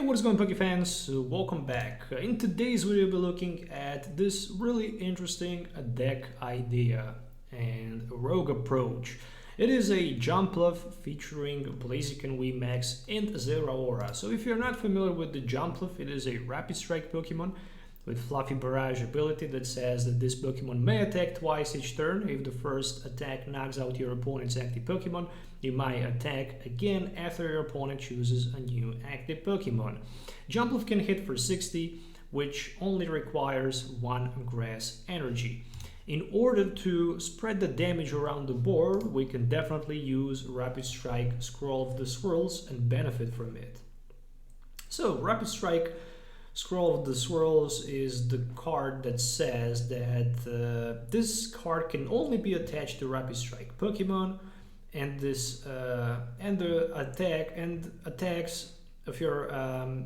What is going on, Poke fans? Welcome back. In today's video, we'll be looking at this really interesting deck idea and rogue approach. It is a Jumpluff featuring Blaziken VMAX and Zeraora. So if you're not familiar with the Jumpluff, it is a Rapid Strike Pokemon with Fluffy Barrage ability that says that this Pokemon may attack twice each turn. If the first attack knocks out your opponent's active Pokemon, you might attack again after your opponent chooses a new active Pokemon. Jumpluff can hit for 60, which only requires 1 grass energy. In order to spread the damage around the board, we can definitely use Rapid Strike Scroll of the Swirls and benefit from it. So, Rapid Strike Scroll of the Swirls is the card that says that this card can only be attached to Rapid Strike Pokemon, and this attacks of your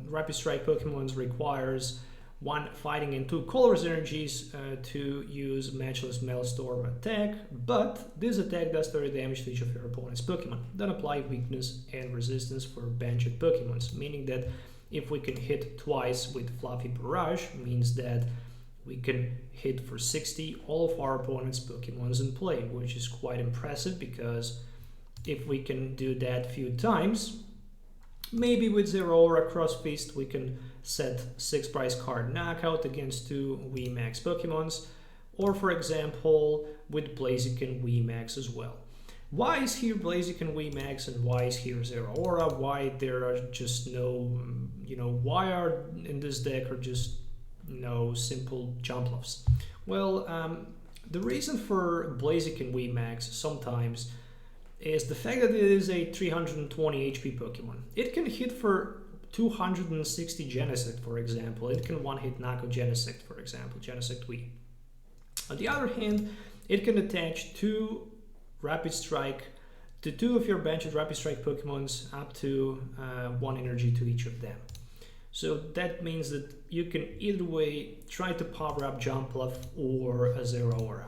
Rapid Strike Pokemon requires 1 fighting and 2 colorless energies to use Matchless Maelstrom attack, but this attack does 30 damage to each of your opponent's Pokemon. Then apply weakness and resistance for banished Pokemon, meaning that if we can hit twice with Fluffy Barrage, means that we can hit for 60 all of our opponent's Pokemons in play, which is quite impressive because if we can do that a few times, maybe with Zeraora Cross Fist we can set 6 price card knockout against 2 VMAX Pokemons, or for example with Blaziken VMAX as well. Why is here Blaziken VMAX and why is here Zeraora? Why there are just no, why are in this deck are just no simple Jumpluffs? Well, the reason for Blaziken VMAX sometimes is the fact that it is a 320 HP Pokemon. It can hit for 260 Genesect, for example. It can one-hit knock out Genesect, for example, Genesect V. On the other hand, it can attach 2 Rapid Strike to 2 of your benched Rapid Strike Pokemons up to 1 energy to each of them. So that means that you can either way try to power up Jumpluff or a Zeraora.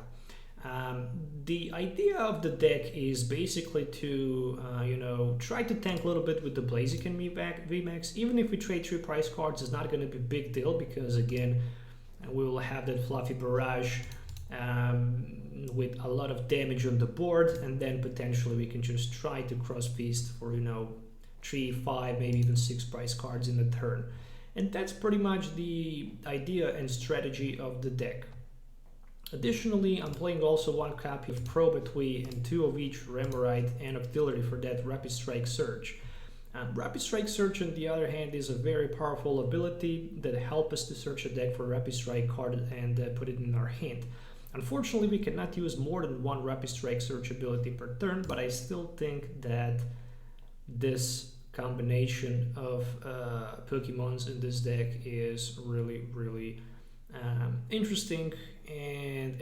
The idea of the deck is basically to, try to tank a little bit with the Blaziken VMAX. Even if we trade 3 price cards, it's not going to be a big deal because, again, we will have that Fluffy Barrage with a lot of damage on the board, and then potentially we can just try to cross feast for 3, 5, maybe even 6 price cards in a turn. And that's pretty much the idea and strategy of the deck. Additionally, I'm playing also 1 copy of Probatwi and 2 of each Remoraid and Octillery for that Rapid Strike Surge. Rapid Strike Surge, on the other hand, is a very powerful ability that helps us to search a deck for Rapid Strike card and put it in our hand. Unfortunately, we cannot use more than 1 Rapid Strike Search ability per turn, but I still think that this combination of Pokemons in this deck is really interesting, and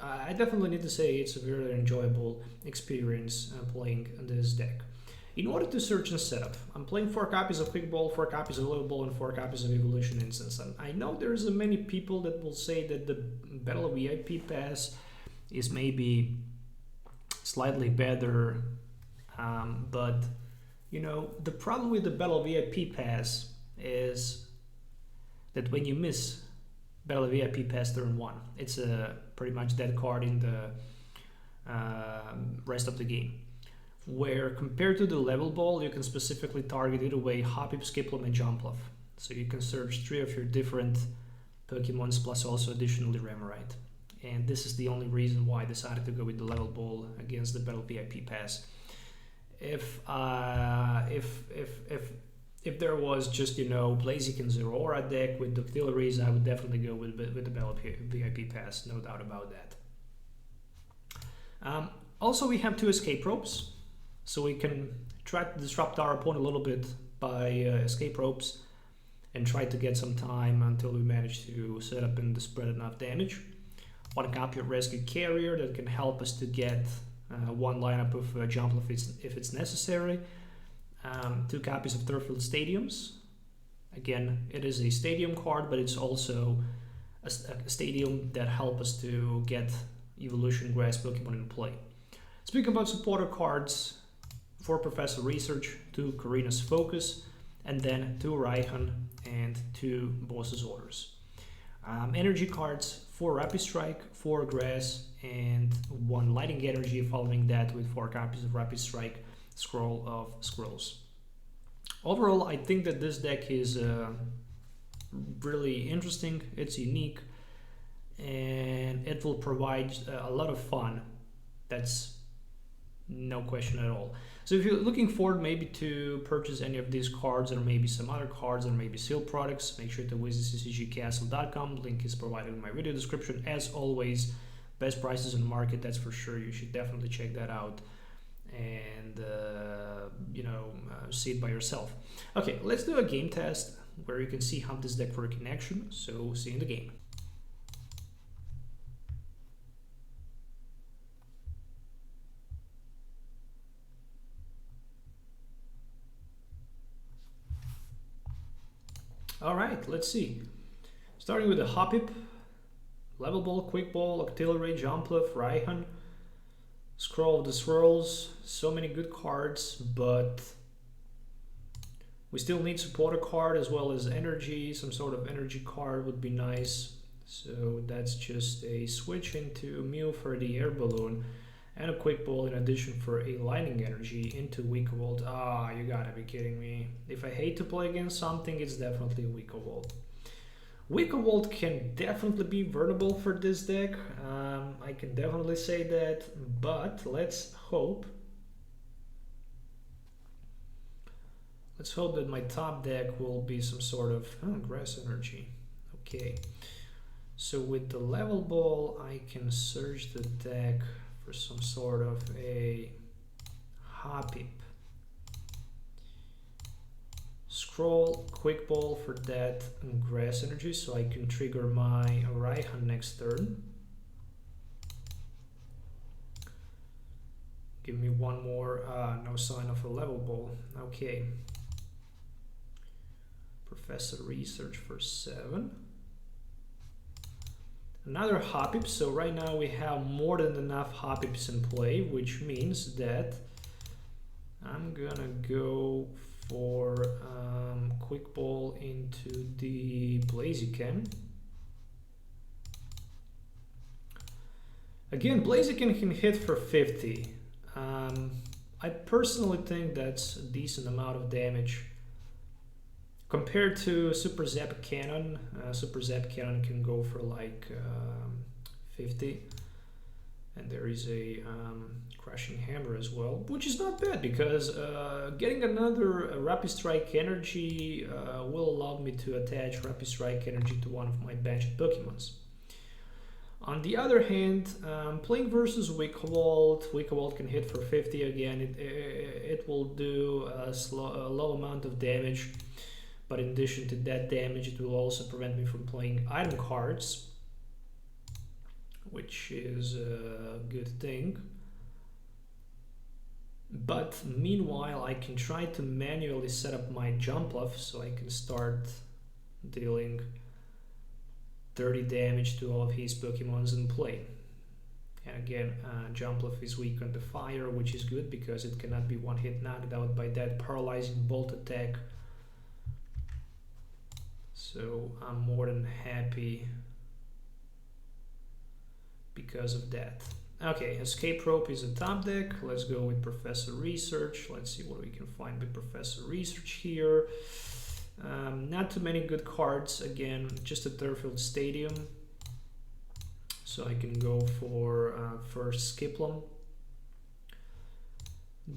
I definitely need to say it's a very enjoyable experience playing this deck. In order to search and setup, I'm playing 4 copies of Quick Ball, 4 copies of Little Ball, and 4 copies of Evolution Instance. And I know there's many people that will say that the Battle VIP Pass is maybe slightly better, but the problem with the Battle VIP Pass is that when you miss Battle VIP Pass turn 1, it's a pretty much dead card in the rest of the game. Where compared to the Level Ball, you can specifically target either way Hoppip, Skiploom, and Jumpluff. So you can search 3 of your different Pokemons plus also additionally Remoraid. And this is the only reason why I decided to go with the Level Ball against the Battle VIP Pass. If there was just Blaziken Zeraora deck with Octilleries, I would definitely go with the Battle VIP Pass, no doubt about that. Also, we have 2 escape ropes. So we can try to disrupt our opponent a little bit by escape ropes and try to get some time until we manage to set up and spread enough damage. 1 copy of Rescue Carrier that can help us to get 1 lineup of Jumpluff if it's necessary. 2 copies of Turffield Stadiums. Again, it is a stadium card, but it's also a stadium that helps us to get Evolution Grass Pokemon in play. Speaking about supporter cards, for Professor Research, to Karina's Focus, and then 2 Raihan and 2 Boss's Orders. Energy cards, 4 Rapid Strike, 4 Grass, and 1 Lighting Energy, following that with 4 copies of Rapid Strike, Scroll of Scrolls. Overall, I think that this deck is really interesting, it's unique, and it will provide a lot of fun. That's no question at all. So if you're looking forward maybe to purchase any of these cards, or maybe some other cards, or maybe sealed products, make sure to visit ccgcastle.com. Link is provided in my video description. As always, best prices in the market, that's for sure. You should definitely check that out and see it by yourself. Okay, let's do a game test where you can see how this deck works in action. So see you in the game. Alright, let's see. Starting with the Hoppip, Level Ball, Quick Ball, Octillery, Jumpluff, Raihan, Scroll of the Swirls. So many good cards, but we still need supporter card as well as energy. Some sort of energy card would be nice. So that's just a switch into Mew for the Air Balloon, and a Quick Ball in addition for a Lightning Energy into Weaker Volt. Ah, you gotta be kidding me. If I hate to play against something, it's definitely Weaker Volt. Weaker Volt can definitely be vulnerable for this deck. I can definitely say that, but let's hope that my top deck will be some sort of Grass Energy. Okay, so with the Level Ball, I can search the deck for some sort of a Hoppip. Scroll, Quick Ball for that, and Grass Energy, so I can trigger my Raihan next turn. Give me one more. No sign of a Level Ball. Okay. Professor Research for 7. Another Hoppip, so right now we have more than enough Hoppips in play, which means that I'm gonna go for Quick Ball into the Blaziken. Again, Blaziken can hit for 50. I personally think that's a decent amount of damage. Compared to Super Zap Cannon, Super Zap Cannon can go for like 50. And there is a Crushing Hammer as well, which is not bad because getting another Rapid Strike Energy will allow me to attach Rapid Strike Energy to one of my benched Pokemons. On the other hand, playing versus Weaker Volt can hit for 50 again. It will do a low amount of damage, but in addition to that damage, it will also prevent me from playing item cards, which is a good thing. But meanwhile, I can try to manually set up my Jumpluff so I can start dealing 30 damage to all of his Pokemons in play. And again, Jumpluff is weak on the fire, which is good because it cannot be one-hit knocked out by that paralyzing bolt attack. So I'm more than happy because of that. Okay, Escape Rope is a top deck. Let's go with Professor Research. Let's see what we can find with Professor Research here. Not too many good cards. Again, just a Turffield Stadium. So I can go for first Skiplum.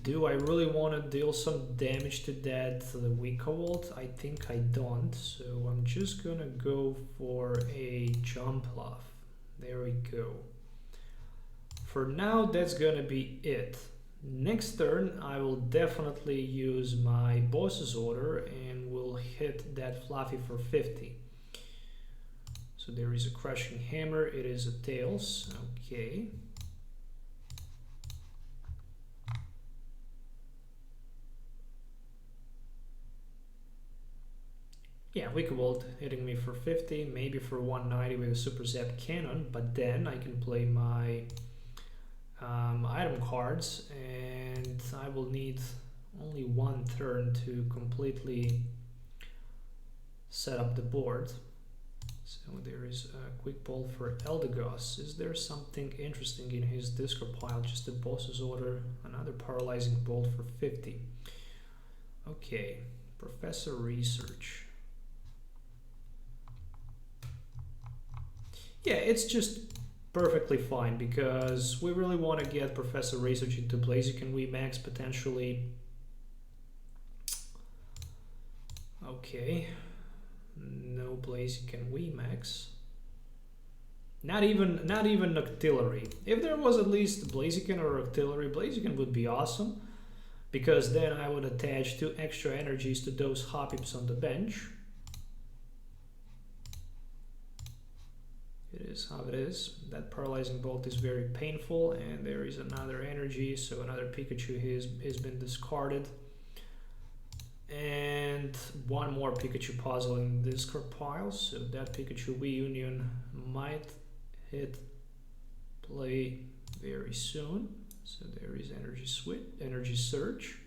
Do I really want to deal some damage to that the Weaker Volt? I think I don't. So I'm just gonna go for a Jumpluff. There we go. For now, that's gonna be it. Next turn, I will definitely use my Boss's Order and will hit that Fluffy for 50. So there is a Crushing Hammer, it is a Tails, okay. Yeah, Weaker Volt hitting me for 50, maybe for 190 with a Super Zap Cannon, but then I can play my item cards and I will need only one turn to completely set up the board. So there is a quick poll for Eldegoss. Is there something interesting in his discard pile? Just a boss's order, another paralyzing bolt for 50. Okay, Professor Research. Yeah, it's just perfectly fine because we really want to get Professor Research into Blaziken VMAX potentially. Okay. No Blaziken VMAX. Not even Octillery. If there was at least Blaziken or Octillery, Blaziken would be awesome, because then I would attach 2 extra energies to those Hoppips on the bench. It is how it is. That paralyzing bolt is very painful, and there is another energy, so another Pikachu has been discarded. And one more Pikachu puzzle in the discard pile, so that Pikachu reunion might hit play very soon. So there is energy surge.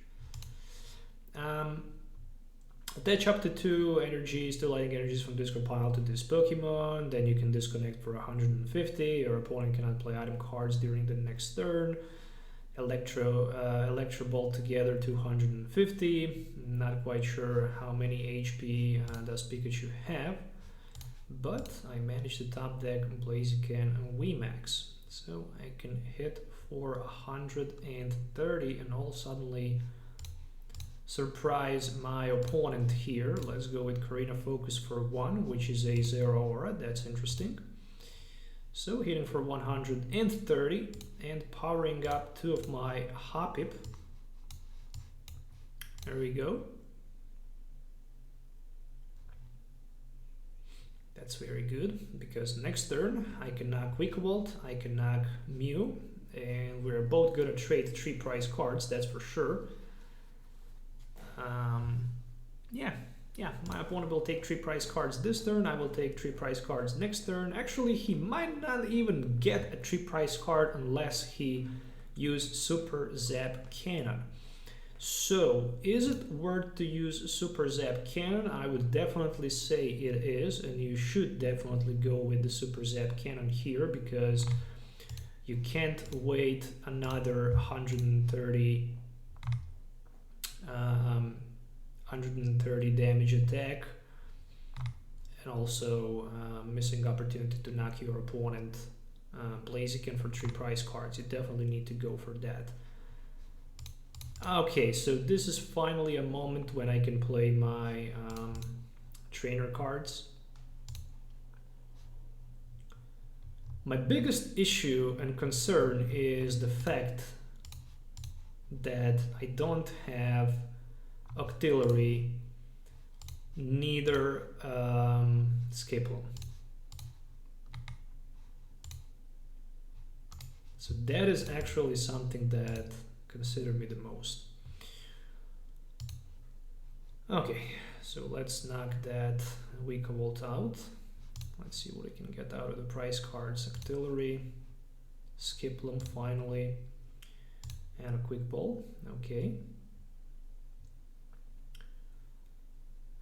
Attach up to 2 energies, 2 lighting energies from discard pile to this Pokemon. Then you can disconnect for 150. Your opponent cannot play item cards during the next turn. Electro Bolt together 250. Not quite sure how many HP does Pikachu have, but I managed to top deck Blaziken VMAX, so I can hit for 130 and all suddenly surprise my opponent here. Let's go with Karina Focus for 1, which is a Zeraora. That's interesting. So hitting for 130 and powering up 2 of my Hoppip. There we go. That's very good, because next turn I can knock Quick Volt, I can knock Mew, and we're both gonna trade 3 prize cards, that's for sure. Yeah, my opponent will take 3 prize cards this turn, I will take 3 prize cards next turn. Actually, he might not even get a 3 prize card unless he uses Super Zap Cannon. So, is it worth to use Super Zap Cannon? I would definitely say it is, and you should definitely go with the Super Zap Cannon here, because you can't wait another 130 damage attack, and also missing opportunity to knock your opponent Blaziken for 3 prize cards. You definitely need to go for that. Okay, so this is finally a moment when I can play my trainer cards. My biggest issue and concern is the fact that I don't have Octillery, neither Skiploom. So that is actually something that consider me the most. Okay, so let's knock that Weak Volt out. Let's see what I can get out of the prize cards. Octillery, Skiploom finally, and a Quick Ball. Okay.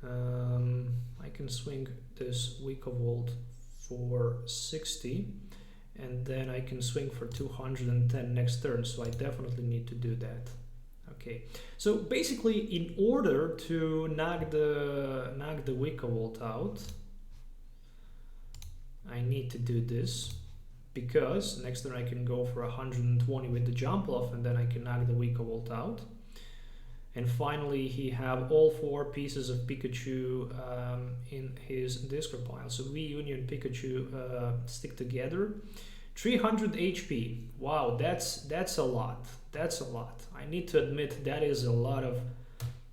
I can swing this Weak Volt for 60, and then I can swing for 210 next turn, so I definitely need to do that. Okay, so basically, in order to knock the Weak Volt out, I need to do this, because next turn I can go for 120 with the Jumpluff, and then I can knock the Weak Volt out. And finally, he have all 4 pieces of Pikachu in his discard pile. So Reunion Pikachu stick together. 300 HP. Wow, that's a lot. That's a lot. I need to admit that is a lot of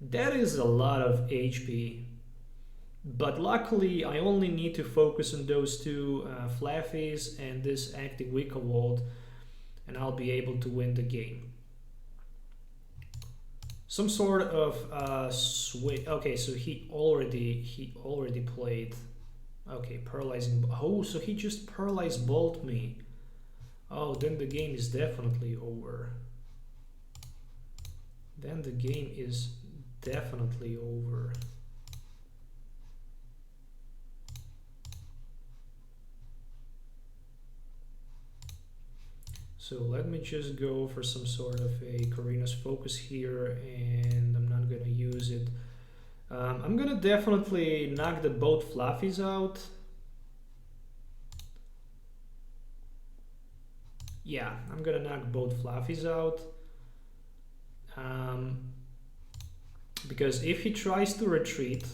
HP. But luckily, I only need to focus on those 2 Flaffies and this active Weak Volt, and I'll be able to win the game. Some sort of switch. Okay, so he already played. Okay, paralyzing. Oh, so he just paralyzed bolt me. Oh, then the game is definitely over. Then the game is definitely over. So let me just go for some sort of a Karina's focus here, and I'm not gonna use it. I'm gonna definitely knock the both Fluffies out. Yeah, I'm gonna knock both Fluffies out. Because if he tries to retreat,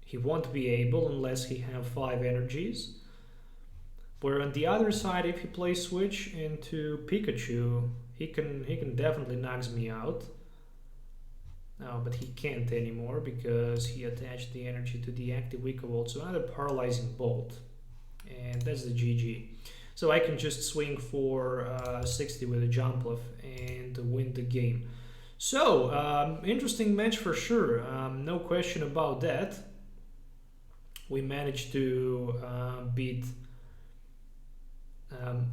he won't be able unless he have 5 energies. Where on the other side, if he plays switch into Pikachu, he can definitely knocks me out. No, but he can't anymore because he attached the energy to the active Wicca Volt. So another paralyzing bolt, and that's the GG. So I can just swing for 60 with a Jumpluff and win the game. So interesting match for sure. No question about that. We managed to beat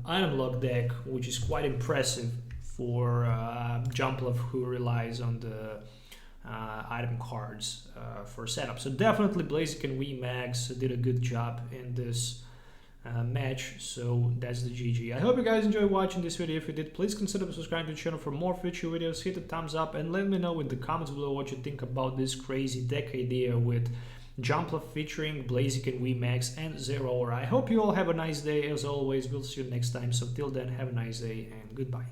item lock deck, which is quite impressive for Jumpluff, who relies on the item cards for setup. So definitely Blaziken VMAX did a good job in this match. So that's the GG. I hope you guys enjoyed watching this video. If you did, please consider subscribing to the channel for more future videos. Hit the thumbs up and let me know in the comments below what you think about this crazy deck idea with Jumpluff featuring Blaziken VMAX and Zeraora. I hope you all have a nice day. As always, we'll see you next time. So till then, have a nice day and goodbye.